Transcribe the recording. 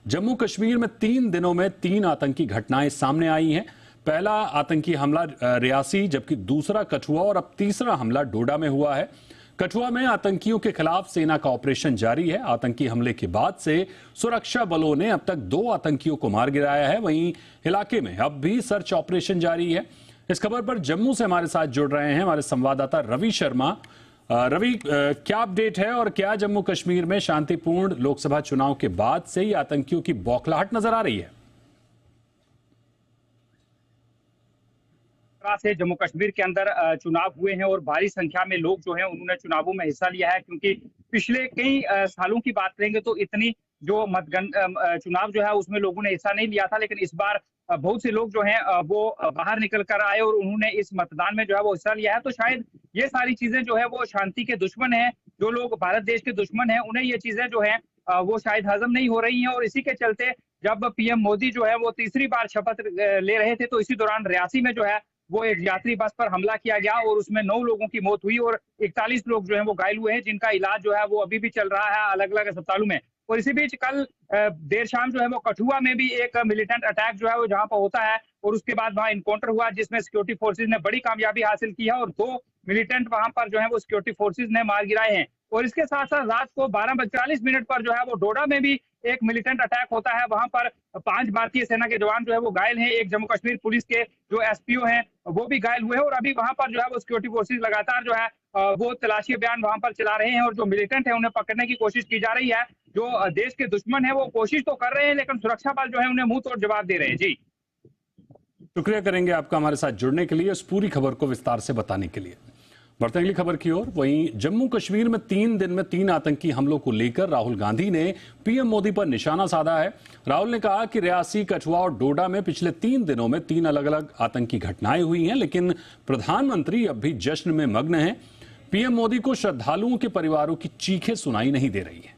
जम्मू कश्मीर में 3 दिनों में 3 आतंकी घटनाएं सामने आई हैं। पहला आतंकी हमला रियासी, जबकि दूसरा कठुआ और अब तीसरा हमला डोडा में हुआ है। कठुआ में आतंकियों के खिलाफ सेना का ऑपरेशन जारी है। आतंकी हमले के बाद से सुरक्षा बलों ने अब तक 2 आतंकियों को मार गिराया है। वहीं इलाके में अब भी सर्च ऑपरेशन जारी है। इस खबर पर जम्मू से हमारे साथ जुड़ रहे हैं हमारे संवाददाता रवि शर्मा। रवि, क्या अपडेट है और क्या जम्मू कश्मीर में शांतिपूर्ण लोकसभा चुनाव के बाद से ही आतंकियों की बौखलाहट नजर आ रही है? से जम्मू कश्मीर के अंदर चुनाव हुए हैं और भारी संख्या में लोग जो हैं उन्होंने चुनावों में हिस्सा लिया है, क्योंकि पिछले कई सालों की बात करेंगे तो इतनी जो चुनाव जो है उसमें लोगों ने हिस्सा नहीं लिया था। लेकिन इस बार बहुत से लोग जो हैं वो बाहर निकल कर आए और उन्होंने इस मतदान में जो है वो हिस्सा लिया है। तो शायद ये सारी चीजें जो है वो शांति के दुश्मन है, जो लोग भारत देश के दुश्मन है, उन्हें ये चीजें जो है वो शायद हजम नहीं हो रही हैं। और इसी के चलते जब पीएम मोदी जो है वो तीसरी बार शपथ ले रहे थे तो इसी दौरान रियासी में जो है वो एक यात्री बस पर हमला किया गया और उसमें 9 लोगों की मौत हुई और 41 लोग जो हैं वो घायल हुए हैं, जिनका इलाज जो है वो अभी भी चल रहा है अलग अलग अस्पतालों में। और इसी बीच कल देर शाम जो है वो कठुआ में भी एक मिलिटेंट अटैक जो है वो जहां पर होता है और उसके बाद वहां इनकाउंटर हुआ, जिसमें सिक्योरिटी फोर्सेज ने बड़ी कामयाबी हासिल की है और 2 मिलिटेंट वहां पर जो है वो सिक्योरिटी फोर्सेज ने मार गिराए हैं। और इसके साथ साथ रात को 12:40 पर जो है वो डोडा में भी एक मिलिटेंट अटैक होता है। वहां पर 5 भारतीय सेना के जवान जो है वो घायल हैं। एक जम्मू कश्मीर पुलिस के जो एसपीओ हैं वो भी घायल हुए हैं और अभी वहां पर जो है वो सिक्योरिटी फोर्सेज लगातार जो है वो तलाशी अभियान वहां पर चला रहे हैं और जो मिलिटेंट है उन्हें पकड़ने की कोशिश की जा रही है। जो देश के दुश्मन है वो कोशिश तो कर रहे हैं, लेकिन सुरक्षा बल जो है उन्हें मुंह तोड़ जवाब दे रहे हैं। जी, शुक्रिया करेंगे आपका हमारे साथ जुड़ने के लिए, इस पूरी खबर को विस्तार से बताने के लिए। बढ़ते अगली खबर की ओर। वहीं जम्मू कश्मीर में 3 दिन में 3 आतंकी हमलों को लेकर राहुल गांधी ने पीएम मोदी पर निशाना साधा है। राहुल ने कहा कि रियासी, कठुआ और डोडा में पिछले 3 दिनों में 3 अलग अलग आतंकी घटनाएं हुई हैं, लेकिन प्रधानमंत्री अब भी जश्न में मग्न हैं। पीएम मोदी को श्रद्धालुओं के परिवारों की चीखें सुनाई नहीं दे रही हैं।